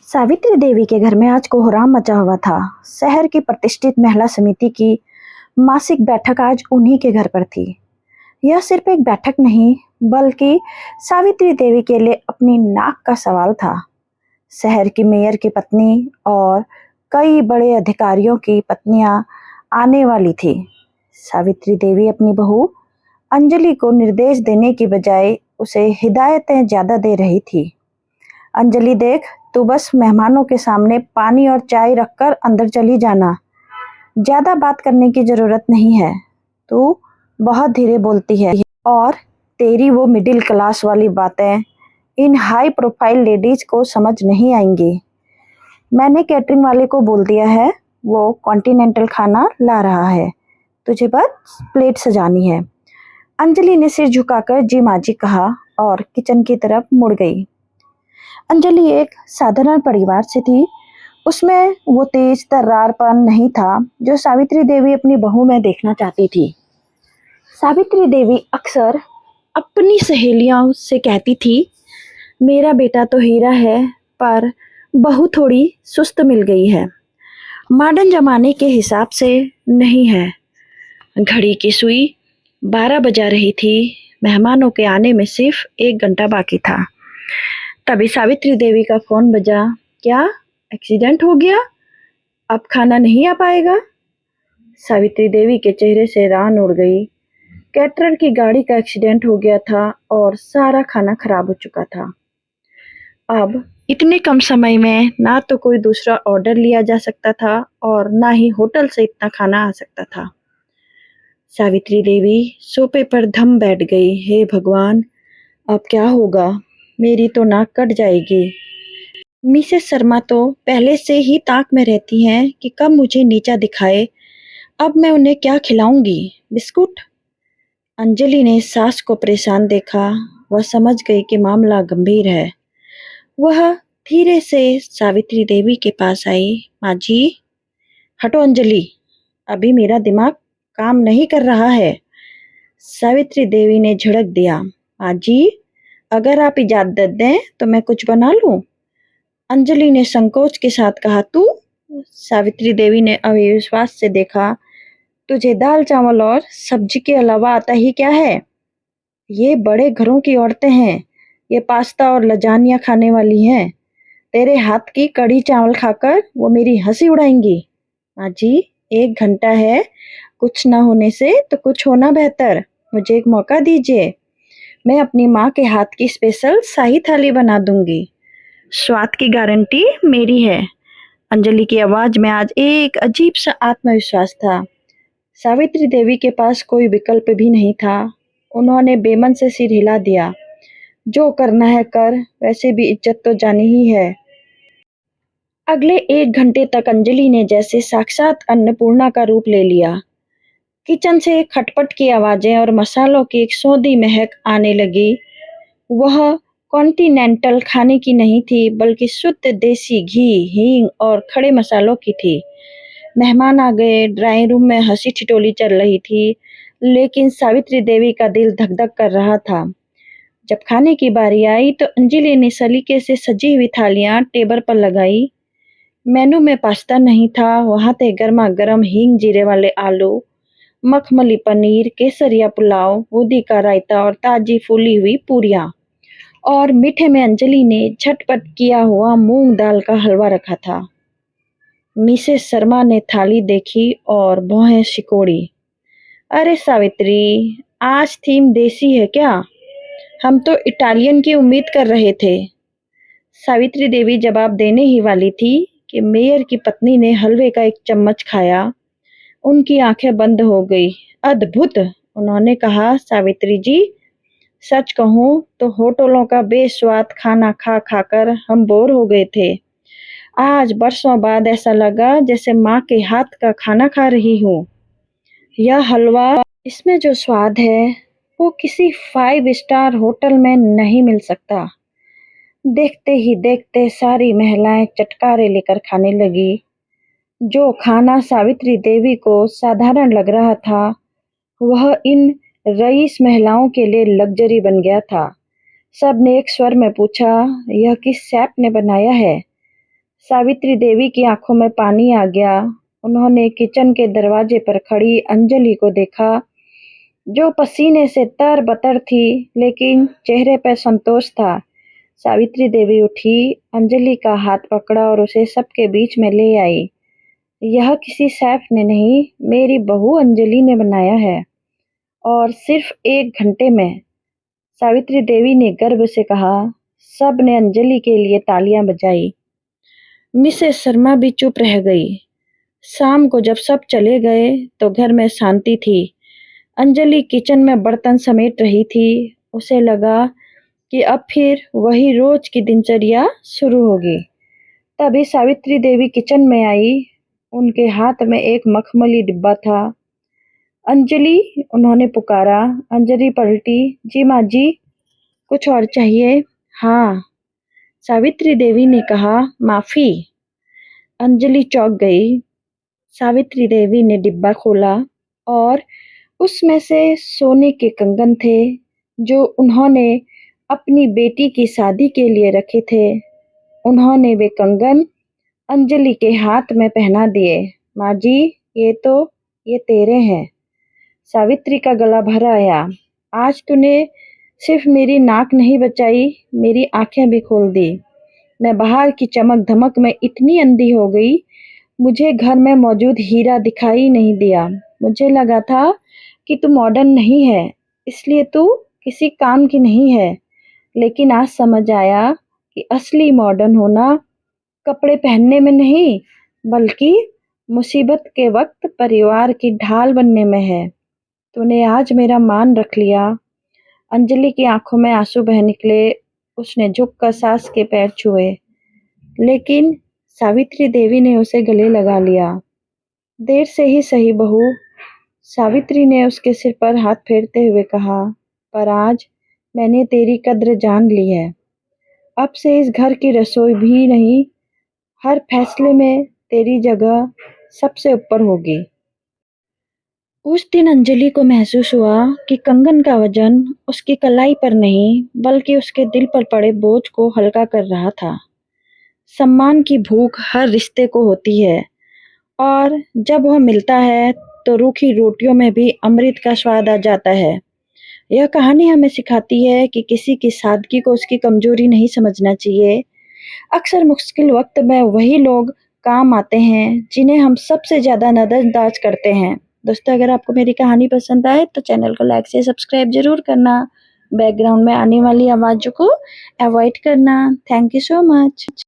सावित्री देवी के घर में आज कोहराम मचा हुआ था। शहर की प्रतिष्ठित महिला समिति की मासिक बैठक आज उन्हीं के घर पर थी। यह सिर्फ एक बैठक नहीं, बल्कि सावित्री देवी के लिए अपनी नाक का सवाल था। शहर की मेयर की पत्नी और कई बड़े अधिकारियों की पत्नियां आने वाली थी। सावित्री देवी अपनी बहू अंजलि को निर्देश देने की बजाय उसे हिदायतें ज्यादा दे रही थी। अंजलि देख, तू बस मेहमानों के सामने पानी और चाय रखकर अंदर चली जाना। ज्यादा बात करने की जरूरत नहीं है। तू बहुत धीरे बोलती है और तेरी वो मिडिल क्लास वाली बातें इन हाई प्रोफाइल लेडीज को समझ नहीं आएंगी। मैंने कैटरिंग वाले को बोल दिया है, वो कॉन्टिनेंटल खाना ला रहा है। तुझे बस प्लेट सजानी है। अंजलि ने सिर झुकाकर जी माँ जी कहा और किचन की तरफ मुड़ गई। अंजलि एक साधारण परिवार से थी। उसमें वो तेज तर्रारपन नहीं था जो सावित्री देवी अपनी बहू में देखना चाहती थी। सावित्री देवी अक्सर अपनी सहेलियों से कहती थी, मेरा बेटा तो हीरा है, पर बहू थोड़ी सुस्त मिल गई है। मॉडर्न जमाने के हिसाब से नहीं है। घड़ी की सुई 12 बजा रही थी। मेहमानों के आने में सिर्फ 1 घंटा बाकी था। तभी सावित्री देवी का फोन बजा। क्या एक्सीडेंट हो गया? अब खाना नहीं आ पाएगा? सावित्री देवी के चेहरे से रान उड़ गई। कैटरर की गाड़ी का एक्सीडेंट हो गया था और सारा खाना खराब हो चुका था। अब इतने कम समय में ना तो कोई दूसरा ऑर्डर लिया जा सकता था और ना ही होटल से इतना खाना आ सकता था। सावित्री देवी सोफे पर धम बैठ गई। हे भगवान, अब क्या होगा? मेरी तो नाक कट जाएगी। मिसेस शर्मा तो पहले से ही ताक में रहती हैं कि कब मुझे नीचा दिखाए। अब मैं उन्हें क्या खिलाऊंगी? बिस्कुट? अंजलि ने सास को परेशान देखा। वह समझ गई कि मामला गंभीर है। वह धीरे से सावित्री देवी के पास आई। माँ जी। हटो अंजलि, अभी मेरा दिमाग काम नहीं कर रहा है। सावित्री देवी ने झिड़क दिया। माँ जी, अगर आप इजाजत दें तो मैं कुछ बना लूं? अंजलि ने संकोच के साथ कहा। तू? सावित्री देवी ने अविश्वास से देखा। तुझे दाल चावल और सब्जी के अलावा आता ही क्या है? ये बड़े घरों की औरतें हैं। ये पास्ता और लजानिया खाने वाली हैं। तेरे हाथ की कढ़ी चावल खाकर वो मेरी हंसी उड़ाएंगी। माँ जी, 1 घंटा है। कुछ ना होने से तो कुछ होना बेहतर। मुझे एक मौका दीजिए। मैं अपनी माँ के हाथ की स्पेशल शाही थाली बना दूंगी। स्वाद की गारंटी मेरी है। अंजलि की आवाज में आज एक अजीब सा आत्मविश्वास था। सावित्री देवी के पास कोई विकल्प भी नहीं था। उन्होंने बेमन से सिर हिला दिया। जो करना है कर, वैसे भी इज्जत तो जानी ही है। अगले 1 घंटे तक अंजलि ने जैसे साक्षात अन्नपूर्णा का रूप ले लिया। किचन से खटपट की आवाजें और मसालों की एक सौंधी महक आने लगी। वह कॉन्टिनेंटल खाने की नहीं थी, बल्कि शुद्ध देसी घी, हींग और खड़े मसालों की थी। मेहमान आ गए। ड्राइंग रूम में हंसी ठिठोली चल रही थी, लेकिन सावित्री देवी का दिल धक धक कर रहा था। जब खाने की बारी आई तो अंजलि ने सलीके से सजी हुई थालियां टेबल पर लगाई। मेनू में पास्ता नहीं था। वहां थे गर्मा गर्म हींग जीरे वाले आलू, मखमली पनीर, केसरिया पुलाव, बूंदी का रायता और ताजी फूली हुई पूरियां। और मीठे में अंजलि ने झटपट किया हुआ मूंग दाल का हलवा रखा था। मिसेस शर्मा ने थाली देखी और भौहें सिकोड़ी। अरे सावित्री, आज थीम देसी है क्या? हम तो इटालियन की उम्मीद कर रहे थे। सावित्री देवी जवाब देने ही वाली थी कि मेयर की पत्नी ने हलवे का एक चम्मच खाया। उनकी आंखें बंद हो गई। अद्भुत, उन्होंने कहा। सावित्री जी, सच कहूं तो होटलों का बेस्वाद खाना खा खाकर हम बोर हो गए थे। आज बरसों बाद ऐसा लगा जैसे माँ के हाथ का खाना खा रही हूँ। यह हलवा, इसमें जो स्वाद है वो किसी 5 स्टार होटल में नहीं मिल सकता। देखते ही देखते सारी महिलाएं चटकारे लेकर खाने लगी। जो खाना सावित्री देवी को साधारण लग रहा था, वह इन रईस महिलाओं के लिए लग्जरी बन गया था। सब ने एक स्वर में पूछा, यह किस शेफ ने बनाया है? सावित्री देवी की आंखों में पानी आ गया। उन्होंने किचन के दरवाजे पर खड़ी अंजलि को देखा, जो पसीने से तर-बतर थी, लेकिन चेहरे पर संतोष था। सावित्री देवी उठी, अंजलि का हाथ पकड़ा और उसे सबके बीच में ले आई। यह किसी शेफ ने नहीं, मेरी बहू अंजलि ने बनाया है, और सिर्फ 1 घंटे में। सावित्री देवी ने गर्व से कहा। सब ने अंजलि के लिए तालियां बजाई। मिसेस शर्मा भी चुप रह गई। शाम को जब सब चले गए तो घर में शांति थी। अंजलि किचन में बर्तन समेट रही थी। उसे लगा कि अब फिर वही रोज की दिनचर्या शुरू होगी। तभी सावित्री देवी किचन में आई। उनके हाथ में एक मखमली डिब्बा था। अंजलि, उन्होंने पुकारा। अंजलि पलटी। जी माँ जी, कुछ और चाहिए? हाँ, सावित्री देवी ने कहा। माफी। अंजलि चौंक गई। सावित्री देवी ने डिब्बा खोला और उसमें से सोने के कंगन थे, जो उन्होंने अपनी बेटी की शादी के लिए रखे थे। उन्होंने वे कंगन अंजलि के हाथ में पहना दिए। माँ जी, ये तेरे हैं। सावित्री का गला भर आया। आज तूने सिर्फ मेरी नाक नहीं बचाई, मेरी आंखें भी खोल दी। मैं बाहर की चमक धमक में इतनी अंधी हो गई, मुझे घर में मौजूद हीरा दिखाई नहीं दिया। मुझे लगा था कि तू मॉडर्न नहीं है, इसलिए तू किसी काम की नहीं है। लेकिन आज समझ आया कि असली मॉडर्न होना कपड़े पहनने में नहीं, बल्कि मुसीबत के वक्त परिवार की ढाल बनने में है। तूने आज मेरा मान रख लिया। अंजलि की आंखों में आंसू बह निकले। उसने झुककर सास के पैर छुए, लेकिन सावित्री देवी ने उसे गले लगा लिया। देर से ही सही बहू, सावित्री ने उसके सिर पर हाथ फेरते हुए कहा, पर आज मैंने तेरी कद्र जान ली है। अब से इस घर की रसोई भी नहीं, हर फैसले में तेरी जगह सबसे ऊपर होगी। उस दिन अंजलि को महसूस हुआ कि कंगन का वजन उसकी कलाई पर नहीं, बल्कि उसके दिल पर पड़े बोझ को हल्का कर रहा था। सम्मान की भूख हर रिश्ते को होती है, और जब वह मिलता है तो रूखी रोटियों में भी अमृत का स्वाद आ जाता है। यह कहानी हमें सिखाती है कि किसी की सादगी को उसकी कमजोरी नहीं समझना चाहिए। अक्सर मुश्किल वक्त में वही लोग काम आते हैं जिन्हें हम सबसे ज़्यादा नज़रअंदाज करते हैं। दोस्तों, अगर आपको मेरी कहानी पसंद आए तो चैनल को लाइक से सब्सक्राइब जरूर करना। बैकग्राउंड में आने वाली आवाज़ों को अवॉइड करना। Thank you so much.